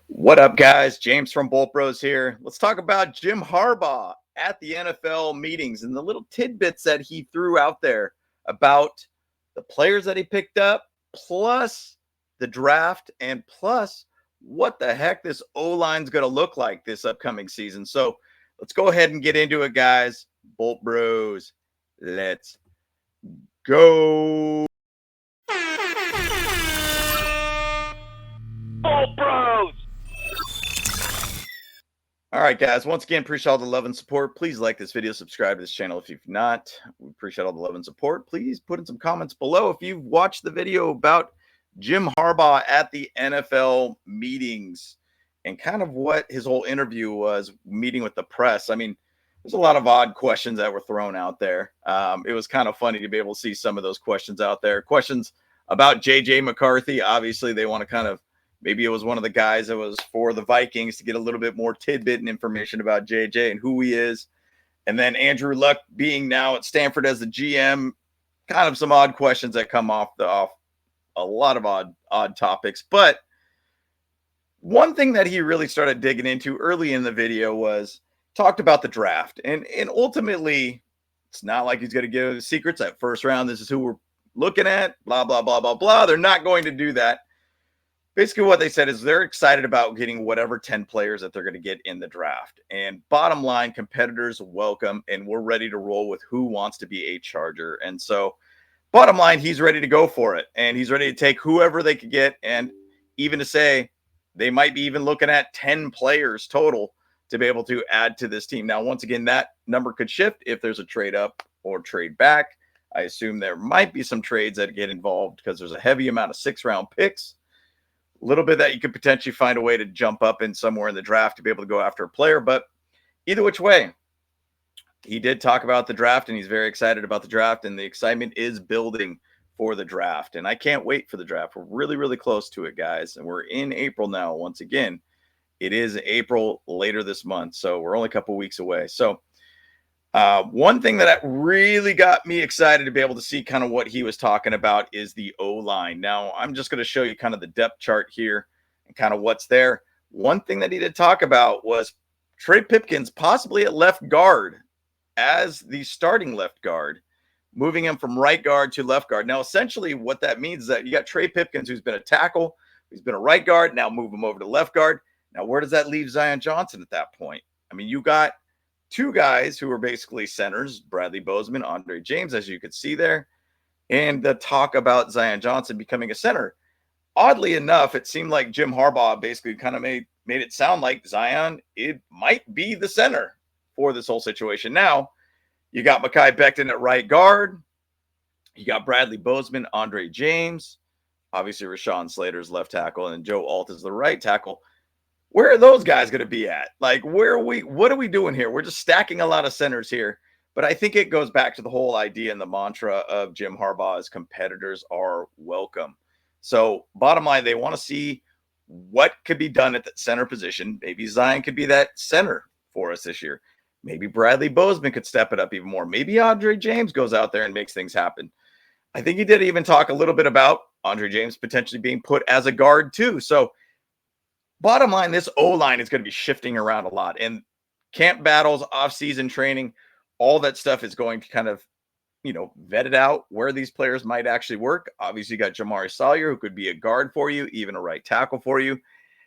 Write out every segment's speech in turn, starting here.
What up, guys? James from Bolt Bros here. Let's talk about Jim Harbaugh at the NFL meetings and the little tidbits that he threw out there about the players that he picked up, plus the draft, and plus what the heck this O line's going to look like this upcoming season. So let's go ahead and get into it, guys. Bolt Bros, let's go. Bolt Bros! All right, guys. Once again, appreciate all the love and support. Please like this video, subscribe to this channel if you've not. We appreciate all the love and support. Please put in some comments below if you've watched the video about Jim Harbaugh at the NFL meetings and kind of what his whole interview was, meeting with the press. I mean, there's a lot of odd questions that were thrown out there. It was kind of funny to be able to see some of those questions out there. Questions about J.J. McCarthy. Obviously, they want to kind of maybe it was one of the guys that was for the Vikings to get a little bit more tidbit and information about JJ and who he is. And then Andrew Luck being now at Stanford as the GM, kind of some odd questions that come off a lot of odd topics. But one thing that he really started digging into early in the video was talked about the draft. And ultimately, it's not like he's going to give secrets at first round. This is who we're looking at, blah, blah, blah, blah, blah. They're not going to do that. Basically, what they said is they're excited about getting whatever 10 players that they're going to get in the draft. And bottom line, competitors welcome, and we're ready to roll with who wants to be a Charger. And so, bottom line, he's ready to go for it. And he's ready to take whoever they could get, and even to say they might be even looking at 10 players total to be able to add to this team. Now, once again, that number could shift if there's a trade up or trade back. I assume there might be some trades that get involved because there's a heavy amount of 6th-round picks. A little bit that you could potentially find a way to jump up in somewhere in the draft to be able to go after a player. But either which way, he did talk about the draft, and he's very excited about the draft, and the excitement is building for the draft. And I can't wait for the draft. We're really, really close to it, guys. And we're in April now. Once again, it is April later this month. So we're only a couple weeks away. So one thing that really got me excited to be able to see kind of what he was talking about is the O-line. Now, I'm just going to show you kind of the depth chart here and kind of what's there. One thing that he did talk about was Trey Pipkins possibly at left guard as the starting left guard, moving him from right guard to left guard. Now, essentially what that means is that you got Trey Pipkins, who's been a tackle, who's been a right guard, now move him over to left guard. Now, where does that leave Zion Johnson at that point? I mean, you got two guys who are basically centers, Bradley Bozeman, Andre James, as you could see there, and the talk about Zion Johnson becoming a center. Oddly enough, it seemed like Jim Harbaugh basically kind of made it sound like Zion, it might be the center for this whole situation. Now, you got Mekhi Becton at right guard. You got Bradley Bozeman, Andre James, obviously Rashawn Slater's left tackle, and Joe Alt is the right tackle. Where are those guys going to be at? Like, what are we doing here? We're just stacking a lot of centers here. But I think it goes back to the whole idea and the mantra of Jim Harbaugh's competitors are welcome. So bottom line, they want to see what could be done at that center position. Maybe Zion could be that center for us this year. Maybe Bradley Bozeman could step it up even more. Maybe Andre James goes out there and makes things happen. I think he did even talk a little bit about Andre James potentially being put as a guard too. So bottom line, this O-line is going to be shifting around a lot. And camp battles, off-season training, all that stuff is going to kind of, vet it out where these players might actually work. Obviously, you got Jamari Sawyer, who could be a guard for you, even a right tackle for you.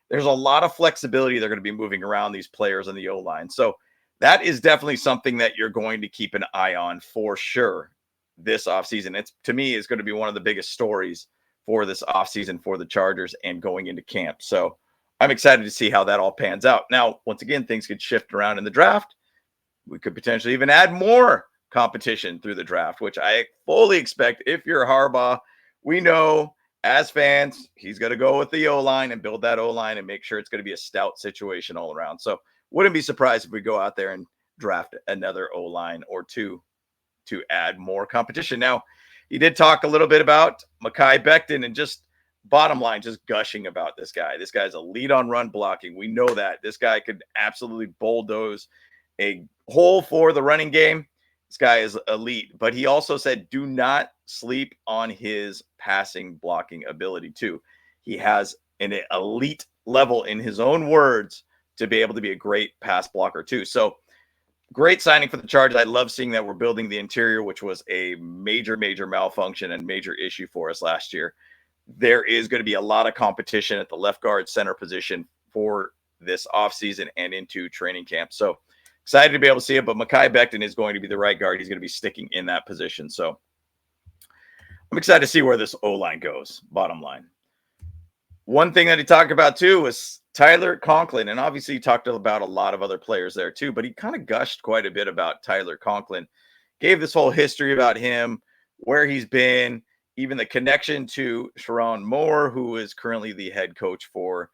There's a lot of flexibility they're going to be moving around these players on the O-line. So that is definitely something that you're going to keep an eye on for sure this offseason. It's, to me, is going to be one of the biggest stories for this offseason for the Chargers and going into camp. So I'm excited to see how that all pans out. Now, once again, things could shift around in the draft. We could potentially even add more competition through the draft, which I fully expect. If you're Harbaugh, we know as fans, he's going to go with the O-line and build that O-line and make sure it's going to be a stout situation all around. So wouldn't be surprised if we go out there and draft another O-line or two to add more competition. Now, he did talk a little bit about Mekhi Becton and just bottom line, just gushing about this guy. This guy's a lead on run blocking. We know that. This guy could absolutely bulldoze a hole for the running game. This guy is elite. But he also said, do not sleep on his passing blocking ability too. He has an elite level, in his own words, to be able to be a great pass blocker too. So great signing for the Chargers. I love seeing that we're building the interior, which was a major malfunction and major issue for us last year. There is going to be a lot of competition at the left guard center position for this offseason and into training camp. So excited to be able to see it, but Mekhi Becton is going to be the right guard. He's going to be sticking in that position. So I'm excited to see where this O-line goes, bottom line. One thing that he talked about too was Tyler Conklin, and obviously he talked about a lot of other players there too, but he kind of gushed quite a bit about Tyler Conklin, gave this whole history about him, where he's been, even the connection to Sharon Moore, who is currently the head coach for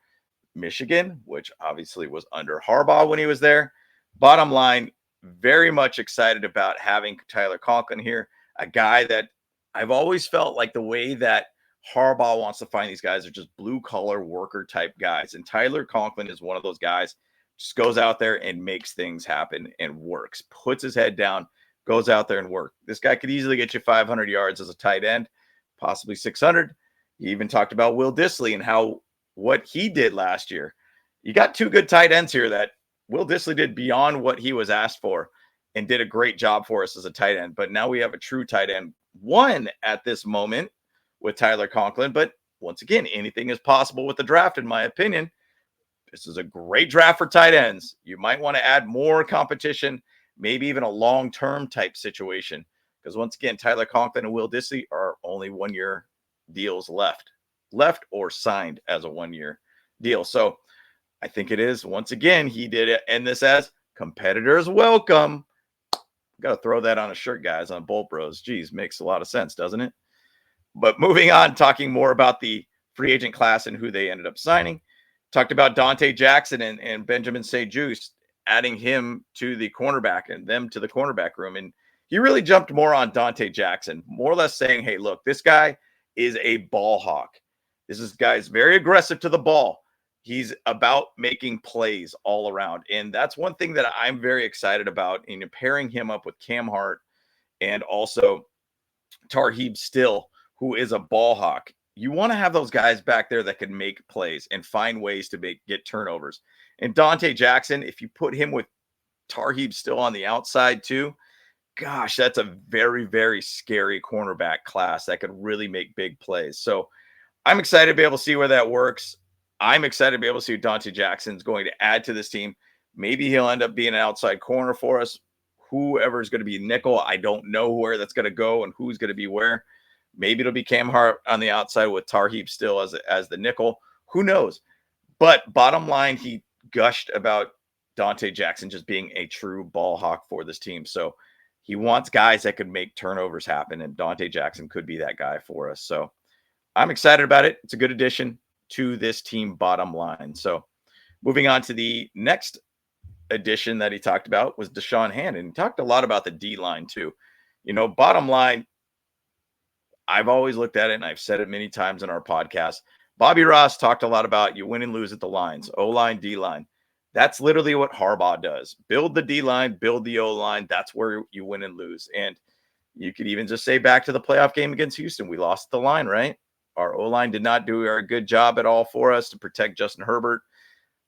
Michigan, which obviously was under Harbaugh when he was there. Bottom line, very much excited about having Tyler Conklin here, a guy that I've always felt like the way that Harbaugh wants to find these guys are just blue collar worker type guys. And Tyler Conklin is one of those guys, just goes out there and makes things happen and works, puts his head down, goes out there and work. This guy could easily get you 500 yards as a tight end, possibly 600. He even talked about Will Dissly and how what he did last year. You got two good tight ends here that Will Dissly did beyond what he was asked for and did a great job for us as a tight end. But now we have a true tight end one at this moment with Tyler Conklin. But once again, anything is possible with the draft, in my opinion. This is a great draft for tight ends. You might want to add more competition, maybe even a long-term type situation. Because once again, Tyler Conklin and Will Dissly are only 1 year deals left or signed as a 1 year deal. So I think it is, once again, he did end this as competitors welcome. Got to throw that on a shirt, guys, on Bolt Bros. Geez, makes a lot of sense, doesn't it? But moving on, talking more about the free agent class and who they ended up signing. Talked about Dante Jackson and Benjamin St-Juste, adding him to the cornerback and them to the cornerback room. And he really jumped more on Dante Jackson, more or less saying, hey, look, this guy is a ball hawk. This guy's very aggressive to the ball. He's about making plays all around. And that's one thing that I'm very excited about in pairing him up with Cam Hart and also Tarheeb Still, who is a ball hawk. You want to have those guys back there that can make plays and find ways to get turnovers. And Dante Jackson, if you put him with Tarheeb Still on the outside too, gosh, that's a very, very scary cornerback class that could really make big plays. So I'm excited to be able to see where that works. I'm excited to be able to see who Dante Jackson's going to add to this team. Maybe he'll end up being an outside corner for us. Whoever is going to be nickel, I don't know where that's going to go and who's going to be where. Maybe it'll be Cam Hart on the outside with Tarheeb Still as the nickel. Who knows? But bottom line, he gushed about Dante Jackson just being a true ball hawk for this team. So he wants guys that could make turnovers happen, and Dante Jackson could be that guy for us. So I'm excited about it. It's a good addition to this team, bottom line. So moving on to the next addition that he talked about was Deshaun Hand. And he talked a lot about the D-line too. You know, bottom line, I've always looked at it, and I've said it many times in our podcast. Bobby Ross talked a lot about you win and lose at the lines, O-line, D-line. That's literally what Harbaugh does. Build the D-line, build the O-line. That's where you win and lose. And you could even just say back to the playoff game against Houston, we lost the line, right? Our O-line did not do a good job at all for us to protect Justin Herbert,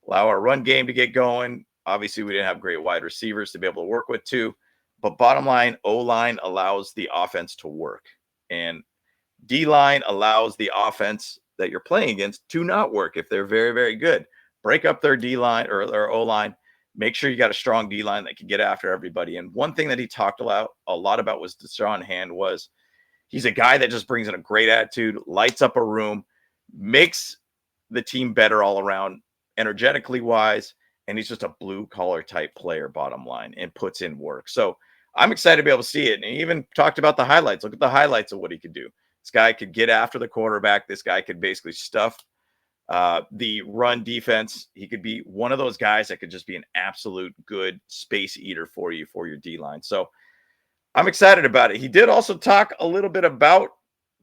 allow our run game to get going. Obviously, we didn't have great wide receivers to be able to work with too. But bottom line, O-line allows the offense to work. And D-line allows the offense that you're playing against to not work if they're very, very good. Break up their D-line or their O-line. Make sure you got a strong D-line that can get after everybody. And one thing that he talked a lot about was Deshaun Hand was he's a guy that just brings in a great attitude, lights up a room, makes the team better all around, energetically wise, and he's just a blue-collar type player, bottom line, and puts in work. So I'm excited to be able to see it. And he even talked about the highlights. Look at the highlights of what he could do. This guy could get after the quarterback. This guy could basically stuff the run defense. He could be one of those guys that could just be an absolute good space eater for you for your D-line. So I'm excited about it. He did also talk a little bit about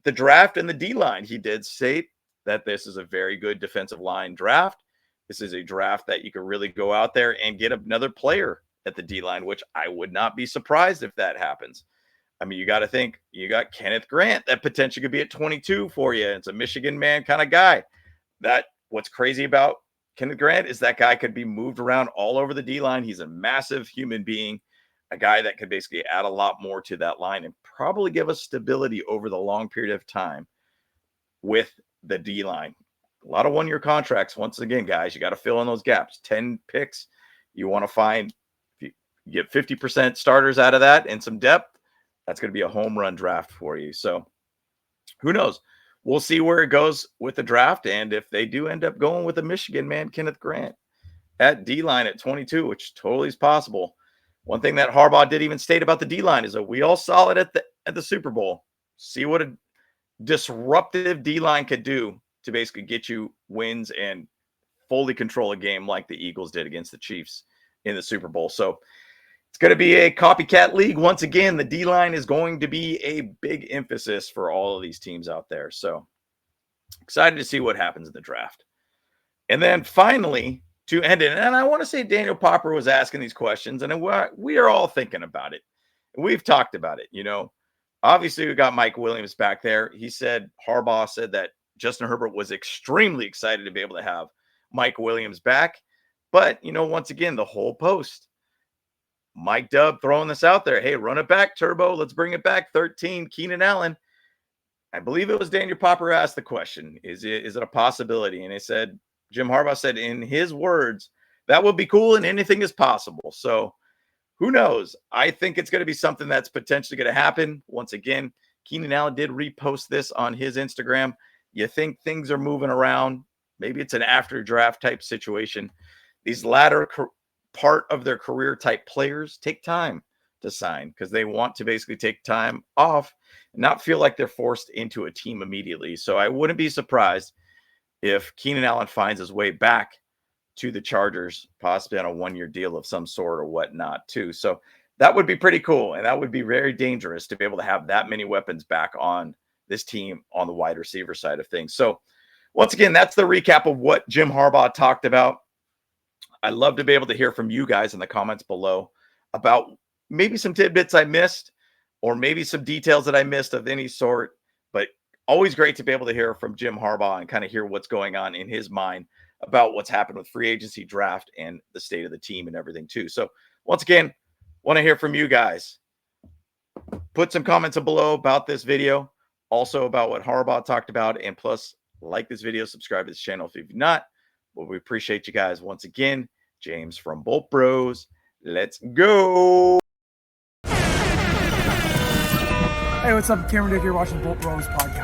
the draft and the D-line. He did state that this is a very good defensive line draft. This is a draft that you could really go out there and get another player at the D-line, which I would not be surprised if that happens. I mean, you got to think you got Kenneth Grant that potentially could be at 22 for you. It's a Michigan man kind of guy. What's crazy about Kenneth Grant is that guy, could be moved around all over the D-line. He's a massive human being, a guy that could basically add a lot more to that line and probably give us stability over the long period of time with the D-line. A lot of one-year contracts. Once again, guys, you got to fill in those gaps. 10 picks. You want to find, if you get 50% starters out of that and some depth, that's going to be a home run draft for you. So who knows? We'll see where it goes with the draft. And if they do end up going with a Michigan man, Kenneth Grant at D-line at 22, which totally is possible. One thing that Harbaugh did even state about the D-line is that we all saw it at the Super Bowl. See what a disruptive D-line could do to basically get you wins and fully control a game like the Eagles did against the Chiefs in the Super Bowl. So it's going to be a copycat league. Once again, the D-line is going to be a big emphasis for all of these teams out there. So excited to see what happens in the draft. And then finally, to end it, and I want to say Daniel Popper was asking these questions, and we are all thinking about it. We've talked about it. Obviously, we got Mike Williams back there. Harbaugh said that Justin Herbert was extremely excited to be able to have Mike Williams back. But, once again, the whole post, Mike Dub throwing this out there. Hey, run it back, Turbo. Let's bring it back. 13, Keenan Allen. I believe it was Daniel Popper who asked the question. Is it a possibility? And he said, Jim Harbaugh said in his words, that would be cool and anything is possible. So who knows? I think it's going to be something that's potentially going to happen. Once again, Keenan Allen did repost this on his Instagram. You think things are moving around. Maybe it's an after draft type situation. These latter part of their career type players take time to sign because they want to basically take time off and not feel like they're forced into a team immediately. So I wouldn't be surprised if Keenan Allen finds his way back to the Chargers, possibly on a one-year deal of some sort or whatnot too. So that would be pretty cool. And that would be very dangerous to be able to have that many weapons back on this team on the wide receiver side of things. So once again, that's the recap of what Jim Harbaugh talked about. I'd love to be able to hear from you guys in the comments below about maybe some tidbits I missed or maybe some details that I missed of any sort. But always great to be able to hear from Jim Harbaugh and kind of hear what's going on in his mind about what's happened with free agency, draft, and the state of the team and everything too. So once again, want to hear from you guys. Put some comments below about this video, also about what Harbaugh talked about, and plus like this video, subscribe to this channel if you've not. Well, we appreciate you guys once again. James from Bolt Bros. Let's go. Hey, what's up? Cameron Dick here watching Bolt Bros podcast.